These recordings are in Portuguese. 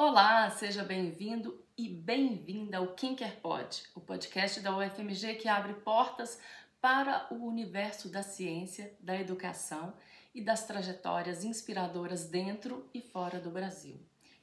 Olá, seja bem-vindo e bem-vinda ao Quem Quer Pode, o podcast da UFMG que abre portas para o universo da ciência, da educação e das trajetórias inspiradoras dentro e fora do Brasil.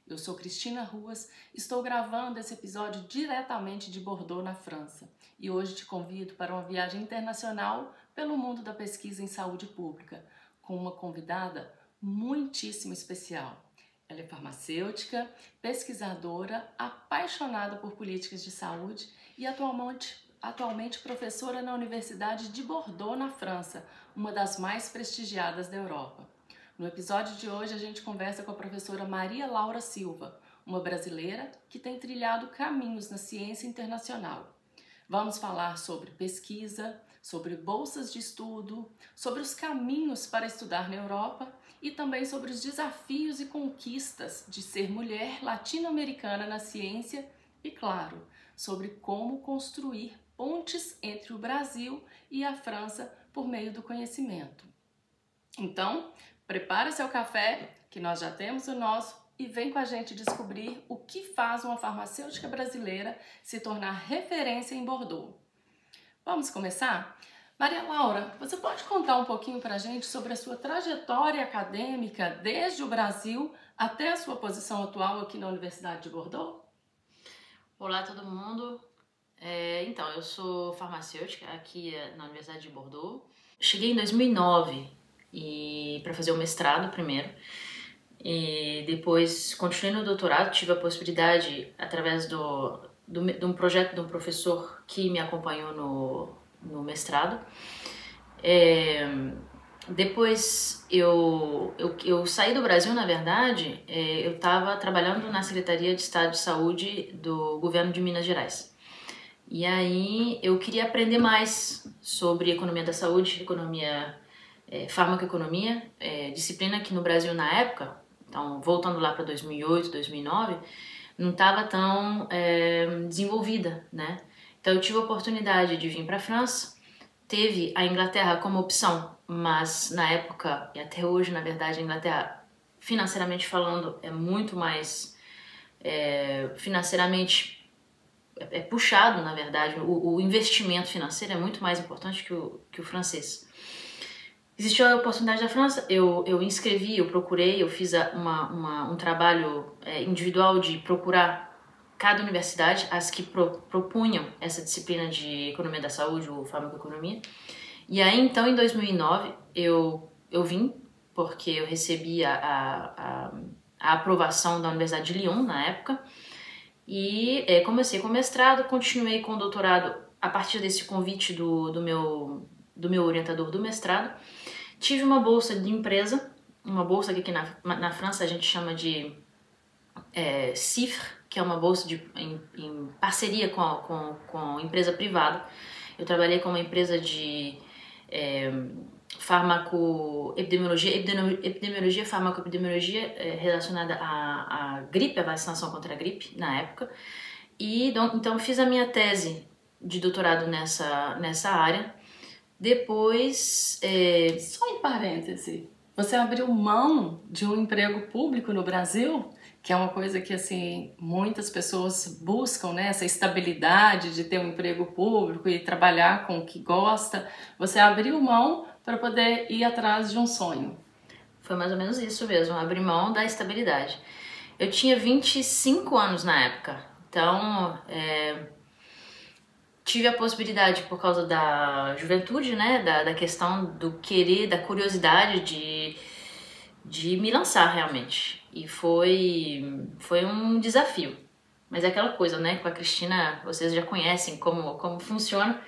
Eu sou Cristina Ruas, estou gravando esse episódio diretamente de Bordeaux, na França, e hoje te convido para uma viagem internacional pelo mundo da pesquisa em saúde pública, com uma convidada muitíssimo especial. Ela é farmacêutica, pesquisadora, apaixonada por políticas de saúde e atualmente professora na Universidade de Bordeaux, na França, uma das mais prestigiadas da Europa. No episódio de hoje a gente conversa com a professora Maria Laura Silva, uma brasileira que tem trilhado caminhos na ciência internacional. Vamos falar sobre pesquisa, sobre bolsas de estudo, sobre os caminhos para estudar na Europa e também sobre os desafios e conquistas de ser mulher latino-americana na ciência e, claro, sobre como construir pontes entre o Brasil e a França por meio do conhecimento. Então, prepara seu café, que nós já temos o nosso, e vem com a gente descobrir o que faz uma farmacêutica brasileira se tornar referência em Bordeaux. Vamos começar? Maria Laura, você pode contar um pouquinho para a gente sobre a sua trajetória acadêmica desde o Brasil até a sua posição atual aqui na Universidade de Bordeaux? Olá, todo mundo. Então, eu sou farmacêutica aqui na Universidade de Bordeaux. Cheguei em 2009 para fazer o mestrado primeiro. E depois continuei no doutorado, tive a possibilidade, através de um projeto de um professor que me acompanhou no mestrado. Depois eu saí do Brasil, na verdade, eu estava trabalhando na Secretaria de Estado de Saúde do governo de Minas Gerais. E aí eu queria aprender mais sobre economia da saúde, farmacoeconomia, disciplina que no Brasil na época, então voltando lá para 2008, 2009, não estava tão desenvolvida, né? Então eu tive a oportunidade de vir para a França, teve a Inglaterra como opção, mas na época, e até hoje na verdade, a Inglaterra, financeiramente falando, é muito mais financeiramente puxado, na verdade, o investimento financeiro é muito mais importante que o francês. Existiu a oportunidade da França, eu inscrevi, eu procurei, eu fiz um trabalho individual de procurar cada universidade, as que propunham essa disciplina de economia da saúde ou farmacoeconomia. E aí, então, em 2009, eu vim, porque eu recebi a aprovação da Universidade de Lyon, na época, e comecei com o mestrado, continuei com o doutorado a partir desse convite do meu orientador do mestrado. Tive uma bolsa de empresa, uma bolsa que aqui na França a gente chama de CIFRE, que é uma bolsa em parceria com empresa privada. Eu trabalhei com uma empresa de epidemiologia, farmacoepidemiologia relacionada à gripe, à vacinação contra a gripe na época. E então fiz a minha tese de doutorado nessa área. Depois... Só em parêntese, você abriu mão de um emprego público no Brasil, que é uma coisa que assim muitas pessoas buscam, né? Essa estabilidade de ter um emprego público e trabalhar com o que gosta. Você abriu mão para poder ir atrás de um sonho. Foi mais ou menos isso mesmo, abrir mão da estabilidade. Eu tinha 25 anos na época, então... tive a possibilidade, por causa da juventude, né, da questão do querer, da curiosidade de me lançar realmente. E foi um desafio. Mas é aquela coisa, né, com a Cristina, vocês já conhecem como funciona.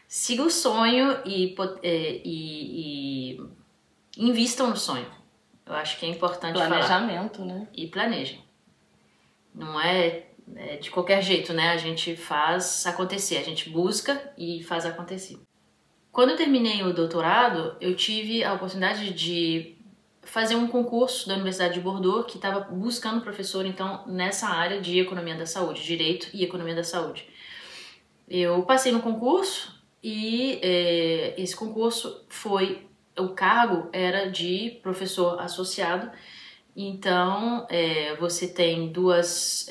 Siga o sonho e invistam no sonho. Eu acho que é importante Planejamento, falar. Né? E planejem. Não é de qualquer jeito, né? A gente faz acontecer, a gente busca e faz acontecer. Quando eu terminei o doutorado, eu tive a oportunidade de fazer um concurso da Universidade de Bordeaux, que estava buscando professor, então, nessa área de economia da saúde, direito e economia da saúde. Eu passei no concurso e esse concurso o cargo era de professor associado Então, você tem duas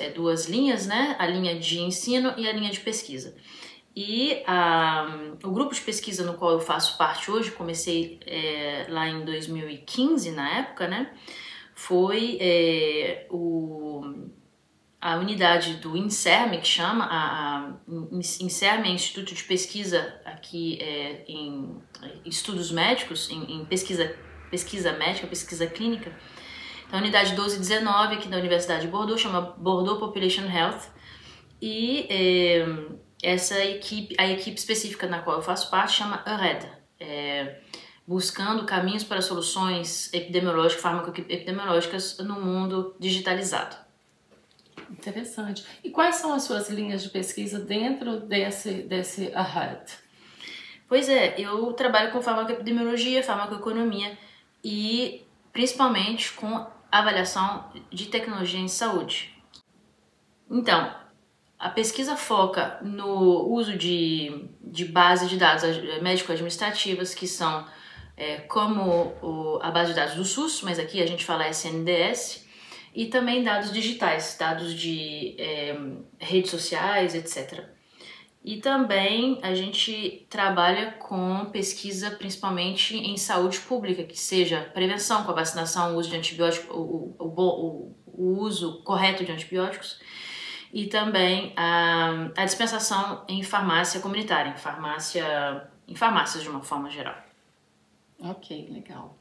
linhas, né? A linha de ensino e a linha de pesquisa. E o grupo de pesquisa no qual eu faço parte hoje, comecei lá em 2015, na época, né? Foi a unidade do INSERM, que chama, INSERM é Instituto de Pesquisa aqui em estudos médicos, em pesquisa médica, pesquisa clínica. Então, a unidade 1219 aqui da Universidade de Bordeaux, chama Bordeaux Population Health, e a equipe específica na qual eu faço parte chama EURED, buscando caminhos para soluções epidemiológicas, farmacoepidemiológicas no mundo digitalizado. Interessante. E quais são as suas linhas de pesquisa dentro desse EURED? Pois eu trabalho com farmacoepidemiologia, farmacoeconomia e principalmente com avaliação de tecnologia em saúde. Então, a pesquisa foca no uso de bases de dados médico-administrativas, que são como a base de dados do SUS, mas aqui a gente fala SNDS, e também dados digitais, dados de redes sociais, etc. E também a gente trabalha com pesquisa principalmente em saúde pública, que seja prevenção com a vacinação, o uso de antibióticos, o uso correto de antibióticos, e também a dispensação em farmácia comunitária, em farmácias de uma forma geral. Ok, legal.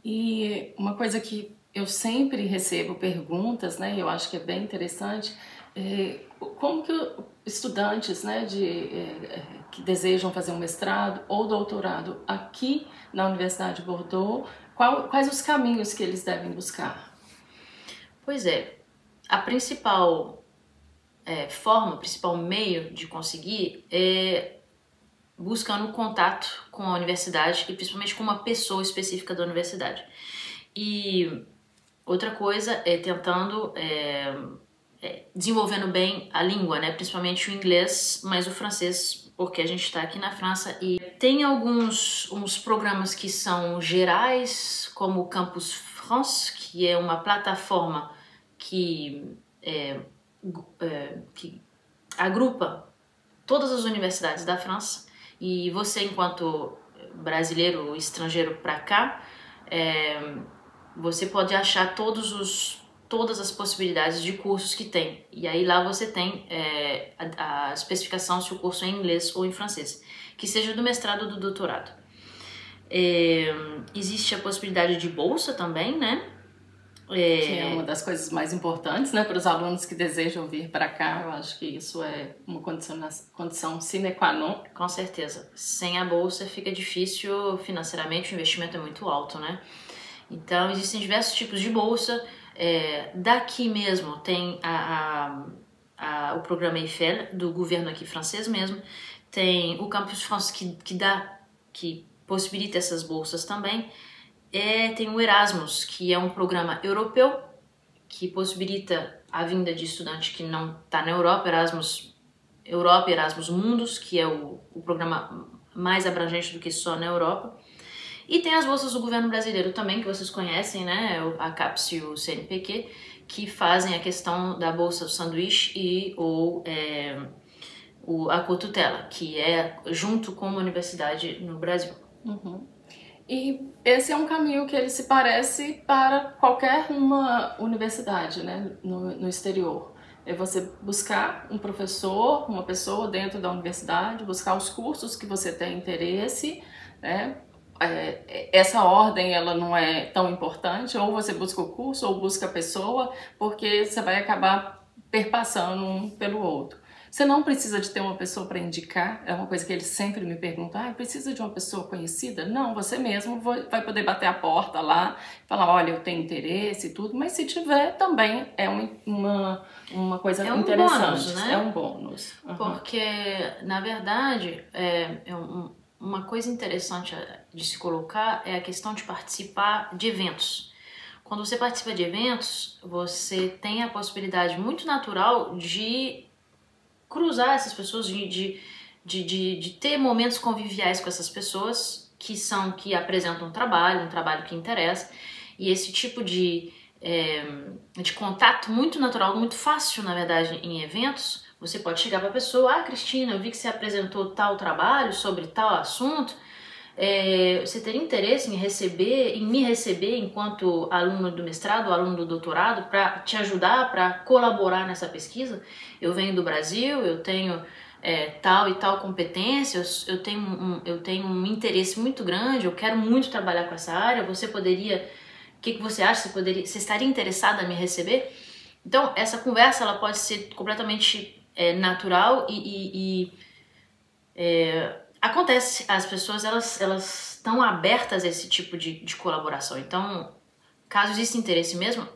E uma coisa que eu sempre recebo perguntas, né, eu acho que é bem interessante, como que estudantes, né, que desejam fazer um mestrado ou doutorado aqui na Universidade de Bordeaux, quais os caminhos que eles devem buscar? Pois a principal forma, o principal meio de conseguir é buscando contato com a universidade e principalmente com uma pessoa específica da universidade. E outra coisa é tentando desenvolvendo bem a língua, né? Principalmente o inglês, mas o francês, porque a gente está aqui na França. E tem uns programas que são gerais, como o Campus France, que é uma plataforma que agrupa todas as universidades da França, e você, enquanto brasileiro ou estrangeiro para cá, você pode achar todas as possibilidades de cursos que tem, e aí lá você tem a especificação se o curso é em inglês ou em francês, que seja do mestrado ou do doutorado. Existe a possibilidade de bolsa também, né? Que é uma das coisas mais importantes, né, para os alunos que desejam vir para cá. Eu acho que isso é uma condição sine qua non. Com certeza. Sem a bolsa fica difícil financeiramente, o investimento é muito alto, né? Então, existem diversos tipos de bolsa. Daqui mesmo tem o programa Eiffel, do governo aqui francês mesmo. Tem o Campus France, que possibilita essas bolsas também. Tem o Erasmus, que é um programa europeu que possibilita a vinda de estudante que não está na Europa, Erasmus Europa e Erasmus Mundus, que é o programa mais abrangente do que só na Europa. E tem as bolsas do governo brasileiro também, que vocês conhecem, né? A CAPES e o CNPq, que fazem a questão da bolsa do sanduíche a cotutela, que é junto com uma universidade no Brasil. Uhum. E esse é um caminho que ele se parece para qualquer uma universidade, né, no exterior. É você buscar um professor, uma pessoa dentro da universidade, buscar os cursos que você tem interesse, né? Essa ordem ela não é tão importante, ou você busca o curso ou busca a pessoa, porque você vai acabar perpassando um pelo outro. Você não precisa de ter uma pessoa para indicar, é uma coisa que eles sempre me perguntam, precisa de uma pessoa conhecida? Não, você mesmo vai poder bater a porta lá, falar, olha, eu tenho interesse e tudo, mas se tiver também é uma coisa interessante. Bônus, né? É um bônus. Uhum. Porque, na verdade, uma coisa interessante de se colocar é a questão de participar de eventos. Quando você participa de eventos, você tem a possibilidade muito natural de cruzar essas pessoas, de ter momentos conviviais com essas pessoas que apresentam um trabalho que interessa, e esse tipo de de contato muito natural, muito fácil, na verdade, em eventos. Você pode chegar para a pessoa, Cristina, eu vi que você apresentou tal trabalho sobre tal assunto, você teria interesse em me receber enquanto aluno do mestrado, aluno do doutorado, para te ajudar, para colaborar nessa pesquisa? Eu venho do Brasil, eu tenho tal e tal competência, eu tenho um interesse muito grande, eu quero muito trabalhar com essa área, você poderia, o que você acha, você estaria interessada em me receber? Então, essa conversa ela pode ser completamente natural e acontece, as pessoas elas estão abertas a esse tipo de colaboração. Então, caso exista interesse mesmo,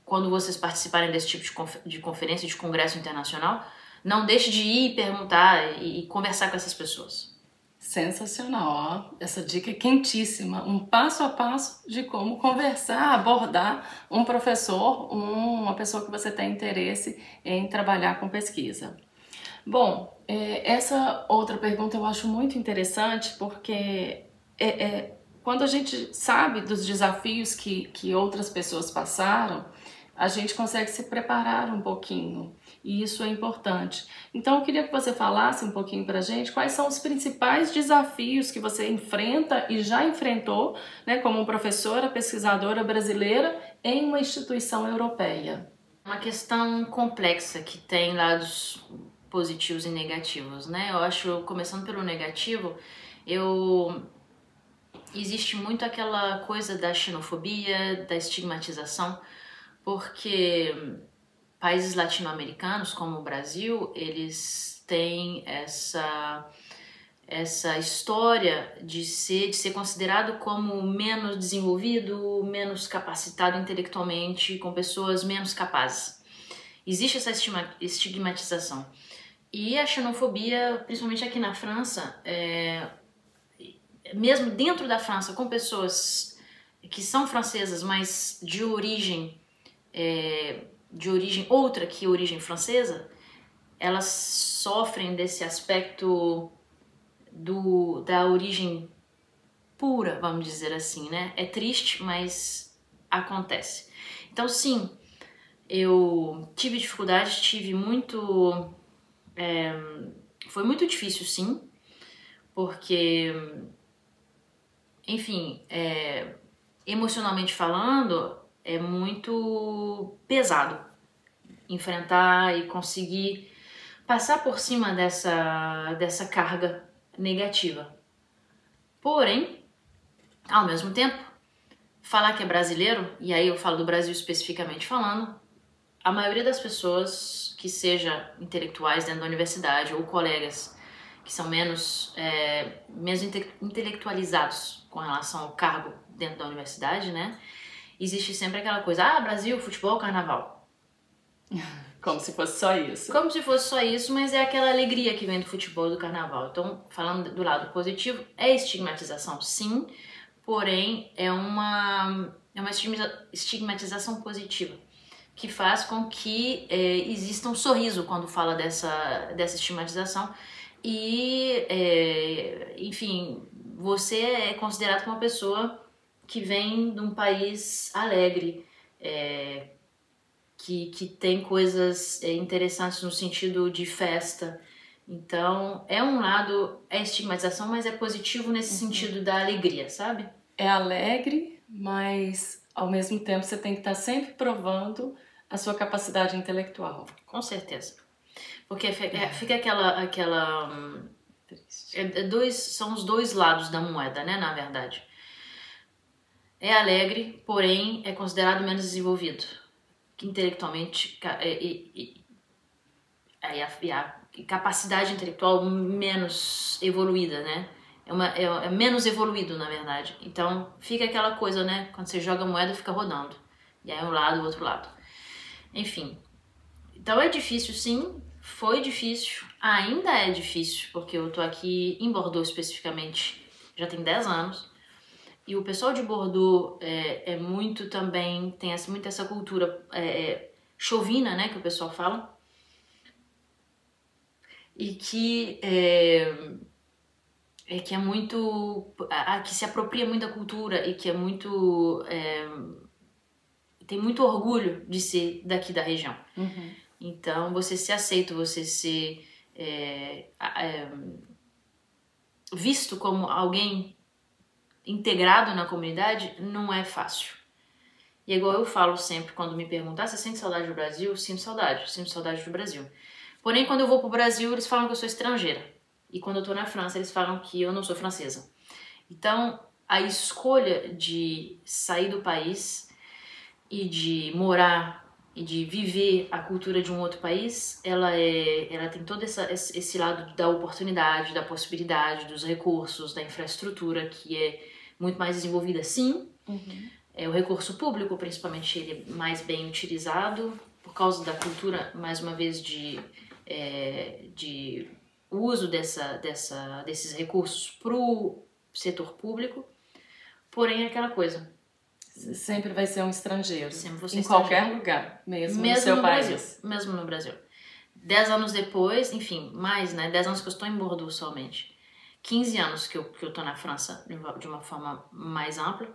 quando vocês participarem desse tipo de conferência, de congresso internacional, não deixe de ir perguntar e conversar com essas pessoas. Sensacional, ó. Essa dica é quentíssima, um passo a passo de como conversar, abordar um professor, uma pessoa que você tem interesse em trabalhar com pesquisa. Bom, essa outra pergunta eu acho muito interessante porque quando a gente sabe dos desafios que outras pessoas passaram, a gente consegue se preparar um pouquinho e isso é importante. Então eu queria que você falasse um pouquinho pra gente quais são os principais desafios que você enfrenta e já enfrentou, né, como professora, pesquisadora brasileira em uma instituição europeia. Uma questão complexa que tem lados positivos e negativos, né? Eu acho, começando pelo negativo, existe muito aquela coisa da xenofobia, da estigmatização, porque países latino-americanos, como o Brasil, eles têm essa história de ser considerado como menos desenvolvido, menos capacitado intelectualmente, com pessoas menos capazes. Existe essa estigmatização. E a xenofobia, principalmente aqui na França, mesmo dentro da França, com pessoas que são francesas, mas de origem outra que origem francesa, elas sofrem desse aspecto da origem pura, vamos dizer assim, né? É triste, mas acontece. Então, sim, eu tive dificuldade, foi muito difícil, sim, porque, enfim, emocionalmente falando, é muito pesado enfrentar e conseguir passar por cima dessa carga negativa. Porém, ao mesmo tempo, falar que é brasileiro, e aí eu falo do Brasil especificamente falando, a maioria das pessoas que seja intelectuais dentro da universidade ou colegas que são menos intelectualizados com relação ao cargo dentro da universidade, né? Existe sempre aquela coisa, Brasil, futebol, carnaval. Como se fosse só isso. Como se fosse só isso, mas é aquela alegria que vem do futebol e do carnaval. Então, falando do lado positivo, é estigmatização, sim, porém é uma estigmatização positiva, que faz com que exista um sorriso quando fala dessa estigmatização e, enfim, você é considerado como uma pessoa que vem de um país alegre, que tem coisas interessantes no sentido de festa. Então, é estigmatização, mas é positivo nesse sentido da alegria, sabe? É alegre, mas ao mesmo tempo você tem que estar sempre provando a sua capacidade intelectual. Com certeza. Porque fica são os dois lados da moeda, né, na verdade. É alegre, porém é considerado menos desenvolvido intelectualmente, a capacidade intelectual menos evoluída, né? É menos evoluído, na verdade. Então fica aquela coisa, né? Quando você joga a moeda, fica rodando. E aí um lado, o outro lado. Enfim. Então é difícil, sim. Foi difícil. Ainda é difícil, porque eu tô aqui em Bordeaux especificamente já tem 10 anos. E o pessoal de Bordeaux é muito também, tem muito essa cultura chauvina, né, que o pessoal fala. E que que é muito, que se apropria muito da cultura e que é muito, tem muito orgulho de ser daqui da região. Uhum. Então, você ser aceito, você ser visto como alguém integrado na comunidade não é fácil. E é igual eu falo sempre quando me perguntam, você sente saudade do Brasil? Sinto saudade do Brasil. Porém, quando eu vou pro Brasil, eles falam que eu sou estrangeira. E quando eu tô na França, eles falam que eu não sou francesa. Então, a escolha de sair do país e de morar e de viver a cultura de um outro país, ela tem todo esse lado da oportunidade, da possibilidade, dos recursos, da infraestrutura que é muito mais desenvolvida, sim. Uhum. O recurso público, principalmente, ele é mais bem utilizado por causa da cultura, mais uma vez, de uso desses recursos para o setor público. Porém, é aquela coisa. Sempre vai ser um estrangeiro. Sempre você em estrangeiro. Qualquer lugar, mesmo no seu país. Brasil, mesmo no Brasil. 10 anos depois, enfim, mais, né? 10 anos que eu estou em Bordeaux somente. 15 anos que eu tô na França de uma forma mais ampla.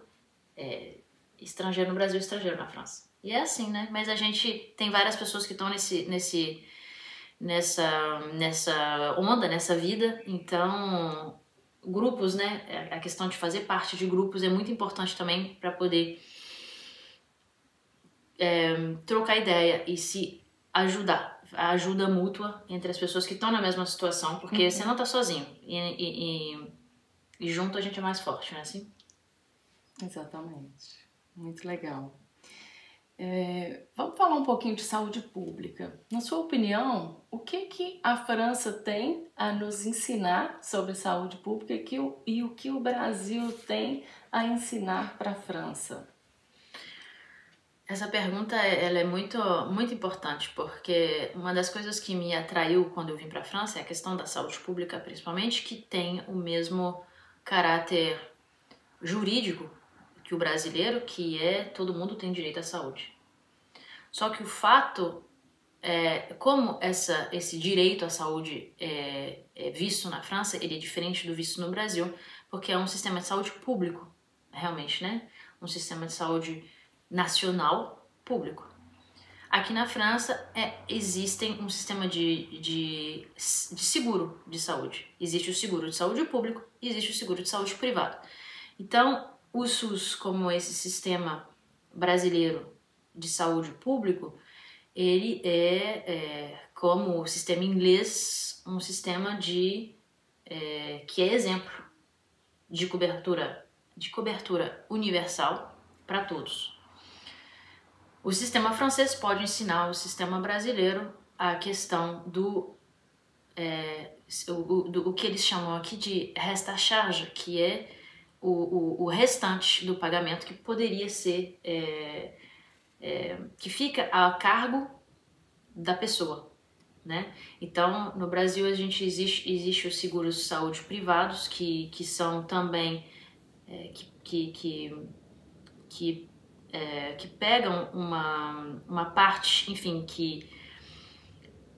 Estrangeiro no Brasil, estrangeiro na França. E é assim, né? Mas a gente tem várias pessoas que estão nessa onda, nessa vida. Então, grupos, né? A questão de fazer parte de grupos é muito importante também para poder trocar ideia e se ajudar. A ajuda mútua entre as pessoas que estão na mesma situação, porque você não tá sozinho. E junto a gente é mais forte, não é assim? Exatamente. Muito legal. Vamos falar um pouquinho de saúde pública. Na sua opinião, o que a França tem a nos ensinar sobre saúde pública e o que o Brasil tem a ensinar para a França? Essa pergunta ela é muito, muito importante, porque uma das coisas que me atraiu quando eu vim para a França é a questão da saúde pública, principalmente, que tem o mesmo caráter jurídico que o brasileiro, que todo mundo tem direito à saúde. Só que o fato como esse direito à saúde é visto na França, ele é diferente do visto no Brasil, porque é um sistema de saúde público, realmente, né? Um sistema de saúde nacional público. Aqui na França existem um sistema de seguro de saúde. Existe o seguro de saúde público e existe o seguro de saúde privado. Então, o SUS, como esse sistema brasileiro de saúde público, ele como o sistema inglês, um sistema que é exemplo de cobertura universal para todos. O sistema francês pode ensinar o sistema brasileiro a questão do que eles chamam aqui de reste à charge, que é o restante do pagamento que poderia ser que fica a cargo da pessoa, né? Então, no Brasil existe os seguros de saúde privados que são também que pegam uma parte, enfim, que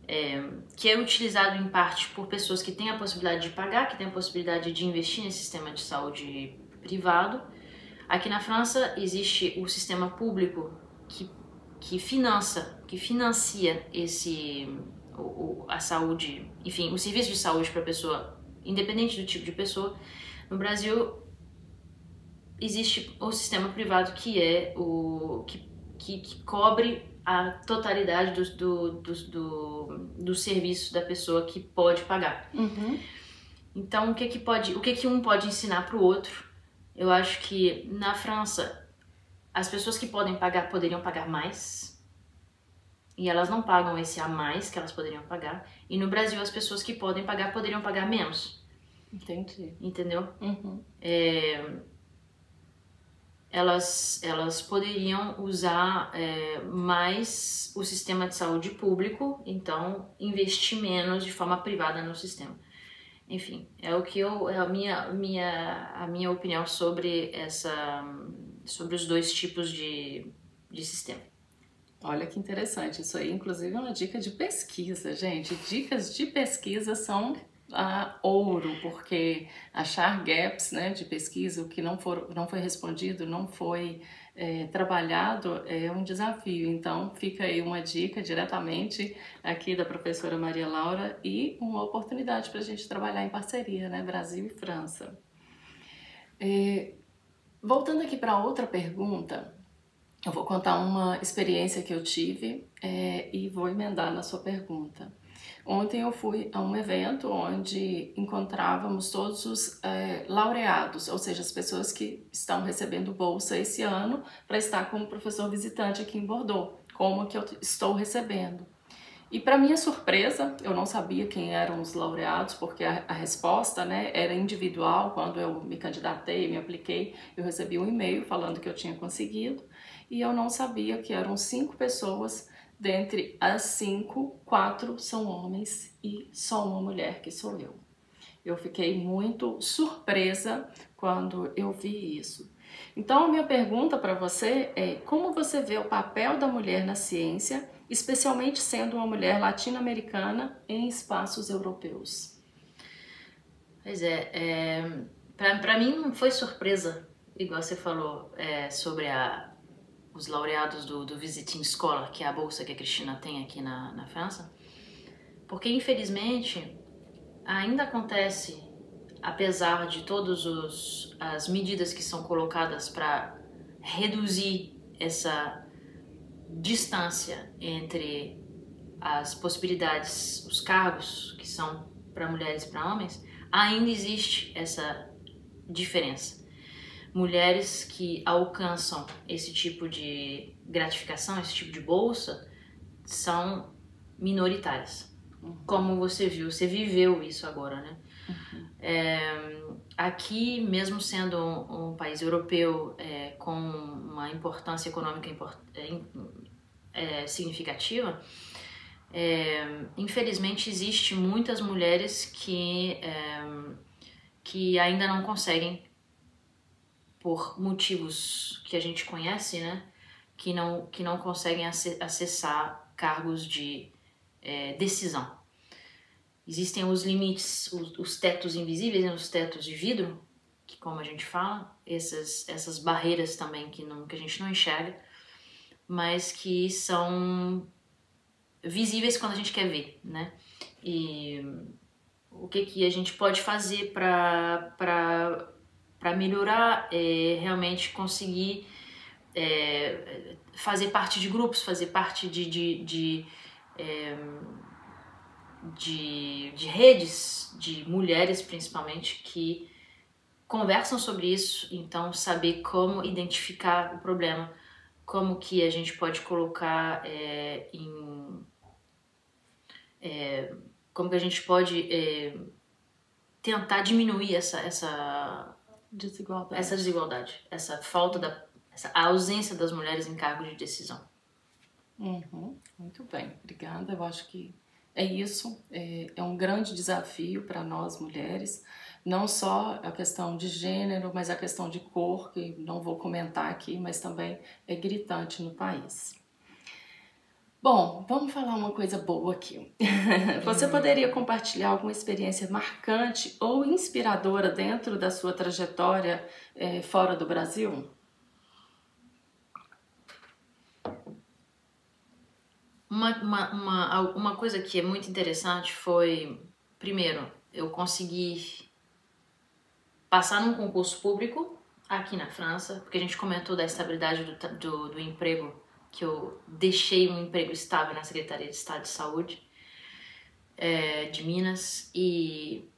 é utilizado em parte por pessoas que têm a possibilidade de pagar, que têm a possibilidade de investir nesse sistema de saúde privado. Aqui na França existe o sistema público que financia a saúde, enfim, o serviço de saúde para a pessoa, independente do tipo de pessoa. No Brasil existe o sistema privado que cobre a totalidade do serviço da pessoa que pode pagar. Uhum. Então, o que um pode ensinar para o outro? Eu acho que na França as pessoas que podem pagar poderiam pagar mais e elas não pagam esse a mais que elas poderiam pagar. E no Brasil as pessoas que podem pagar poderiam pagar menos. Entendi. Entendeu? Uhum. Elas poderiam usar mais o sistema de saúde público, então investir menos de forma privada no sistema. Enfim, é a minha opinião sobre os dois tipos de sistema. Olha que interessante, isso aí inclusive é uma dica de pesquisa, gente. Dicas de pesquisa são a ouro, porque achar gaps, né, de pesquisa, o que não foi respondido, não foi trabalhado, é um desafio. Então, fica aí uma dica diretamente aqui da professora Maria Laura e uma oportunidade para a gente trabalhar em parceria, né, Brasil e França. Voltando aqui para outra pergunta, eu vou contar uma experiência que eu tive e vou emendar na sua pergunta. Ontem eu fui a um evento onde encontrávamos todos os laureados, ou seja, as pessoas que estão recebendo bolsa esse ano para estar como professor visitante aqui em Bordeaux, como que eu estou recebendo. E para minha surpresa, eu não sabia quem eram os laureados, porque a resposta, né, era individual. Quando eu me candidatei, me apliquei, eu recebi um e-mail falando que eu tinha conseguido, e eu não sabia que eram 5 pessoas. Dentre as 5, 4 são homens e só uma mulher, que sou eu. Eu fiquei muito surpresa quando eu vi isso. Então, a minha pergunta para você é: como você vê o papel da mulher na ciência, especialmente sendo uma mulher latino-americana em espaços europeus? Pois para mim não foi surpresa, igual você falou, sobre os laureados do Visiting Scholar, que é a bolsa que a Cristina tem aqui na França, porque infelizmente ainda acontece, apesar de todas as medidas que são colocadas para reduzir essa distância entre as possibilidades, os cargos que são para mulheres e para homens, ainda existe essa diferença. Mulheres que alcançam esse tipo de gratificação, esse tipo de bolsa, são minoritárias. Como você viu, você viveu isso agora, né? Aqui, mesmo sendo um país europeu com uma importância econômica significativa, infelizmente existe muitas mulheres que ainda não conseguem, por motivos que a gente conhece, né, que não conseguem acessar cargos de decisão. Existem os limites, os tetos invisíveis, né, os tetos de vidro, que, como a gente fala, essas barreiras também que a gente não enxerga, mas que são visíveis quando a gente quer ver, né? E o que a gente pode fazer para melhorar realmente conseguir fazer parte de grupos, fazer parte de redes de mulheres, principalmente, que conversam sobre isso. Então, saber como identificar o problema, como que a gente pode colocar como que a gente pode tentar diminuir essa desigualdade, essa falta essa ausência das mulheres em cargos de decisão. Muito bem, obrigada. Eu acho que é isso, é um grande desafio para nós mulheres, não só a questão de gênero, mas a questão de cor, que não vou comentar aqui, mas também é gritante no país. Bom, vamos falar uma coisa boa aqui. Você poderia compartilhar alguma experiência marcante ou inspiradora dentro da sua trajetória fora do Brasil? Uma coisa que é muito interessante foi, primeiro, eu consegui passar num concurso público aqui na França, porque a gente comentou da estabilidade do emprego, que eu deixei um emprego estável na Secretaria de Estado de Saúde de Minas, e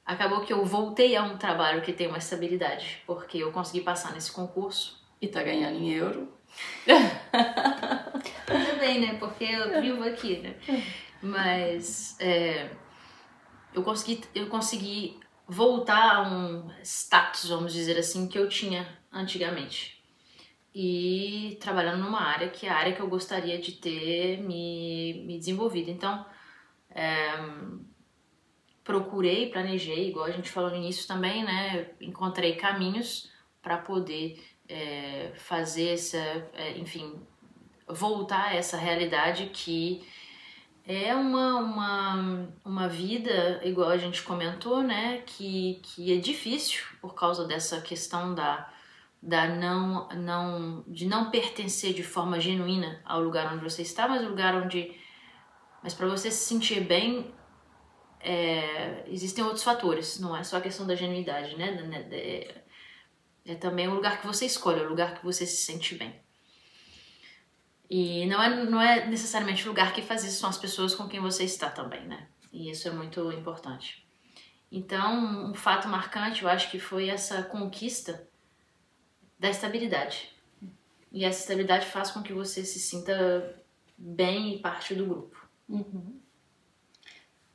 acabou que eu voltei a um trabalho que tem uma estabilidade, porque eu consegui passar nesse concurso. E tá ganhando em euro? Tudo bem, né? Porque eu vivo aqui, né? Mas eu consegui voltar a um status, vamos dizer assim, que eu tinha antigamente. E trabalhando numa área que é a área que eu gostaria de ter me desenvolvido. Então, procurei, planejei, igual a gente falou no início também, né? Encontrei caminhos para poder fazer enfim, voltar a essa realidade que É uma vida, igual a gente comentou, né, que é difícil por causa dessa questão de não pertencer de forma genuína ao lugar onde você está, mas para você se sentir bem, existem outros fatores, não é só a questão da genuidade, né? É também o lugar que você escolhe, o lugar que você se sente bem. E não é necessariamente o lugar que faz isso, são as pessoas com quem você está também, né? E isso é muito importante. Então, um fato marcante, eu acho que foi essa conquista da estabilidade. E essa estabilidade faz com que você se sinta bem e parte do grupo.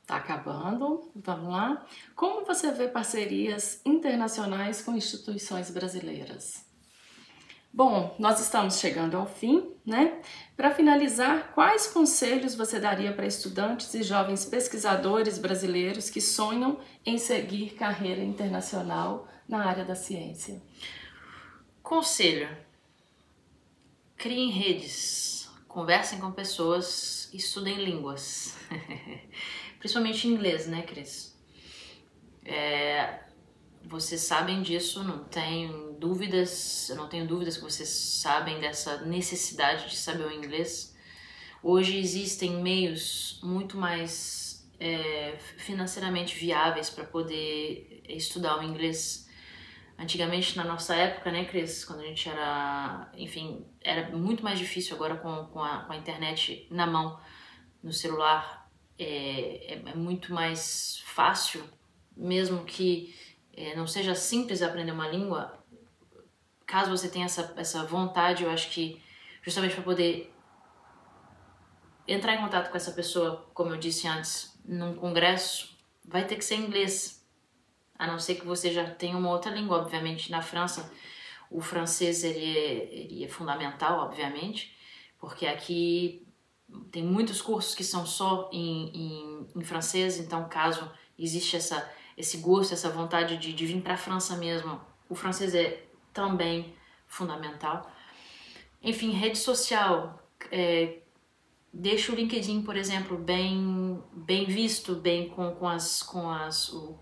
Tá acabando, vamos lá. Como você vê parcerias internacionais com instituições brasileiras? Bom, nós estamos chegando ao fim, né? Para finalizar, quais conselhos você daria para estudantes e jovens pesquisadores brasileiros que sonham em seguir carreira internacional na área da ciência? Conselho: criem redes, conversem com pessoas, estudem línguas. Principalmente inglês, né, Cris? Vocês sabem disso, eu não tenho dúvidas que vocês sabem dessa necessidade de saber o inglês. Hoje existem meios muito mais financeiramente viáveis para poder estudar o inglês. Antigamente, na nossa época, né, Cris, quando a gente era, enfim, era muito mais difícil. Agora com a internet na mão, no celular, é muito mais fácil, mesmo que não seja simples aprender uma língua. Caso você tenha essa vontade, eu acho que justamente para poder entrar em contato com essa pessoa, como eu disse antes, num congresso, vai ter que ser em inglês. A não ser que você já tenha uma outra língua. Obviamente, na França, o francês ele é fundamental, obviamente, porque aqui tem muitos cursos que são só em francês. Então, caso existe esse gosto, essa vontade de vir para a França mesmo, o francês é também fundamental. Enfim, rede social. Deixa o LinkedIn, por exemplo, bem visto, bem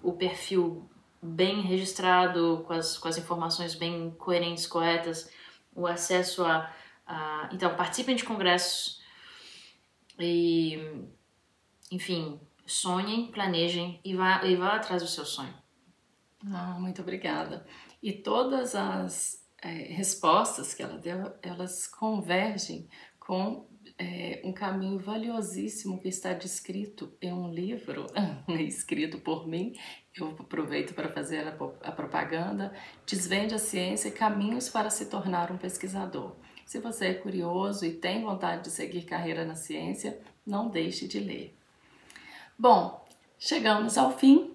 o perfil bem registrado, com as informações bem coerentes, corretas, o acesso Então, participem de congressos e, enfim, sonhem, planejem e vá atrás do seu sonho. Muito obrigada. E todas as respostas que ela deu, elas convergem com um caminho valiosíssimo que está descrito em um livro escrito por mim. Eu aproveito para fazer a propaganda. Desvende a ciência, caminhos para se tornar um pesquisador. Se você é curioso e tem vontade de seguir carreira na ciência, não deixe de ler. Bom, chegamos ao fim.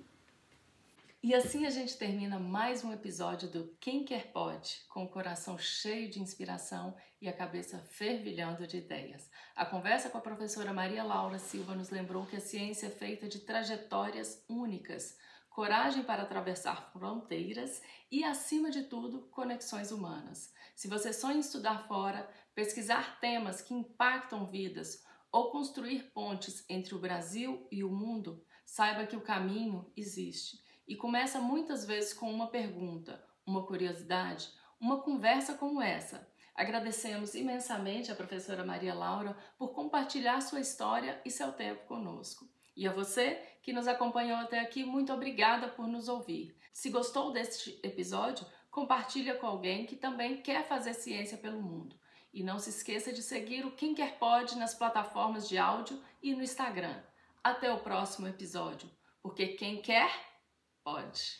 E assim a gente termina mais um episódio do Quem Quer Pode, com o coração cheio de inspiração e a cabeça fervilhando de ideias. A conversa com a professora Maria Laura Silva nos lembrou que a ciência é feita de trajetórias únicas, coragem para atravessar fronteiras e, acima de tudo, conexões humanas. Se você sonha em estudar fora, pesquisar temas que impactam vidas ou construir pontes entre o Brasil e o mundo, saiba que o caminho existe. E começa muitas vezes com uma pergunta, uma curiosidade, uma conversa como essa. Agradecemos imensamente a professora Maria Laura por compartilhar sua história e seu tempo conosco. E a você que nos acompanhou até aqui, muito obrigada por nos ouvir. Se gostou deste episódio, compartilha com alguém que também quer fazer ciência pelo mundo. E não se esqueça de seguir o Quem Quer Pode nas plataformas de áudio e no Instagram. Até o próximo episódio, porque quem quer pode.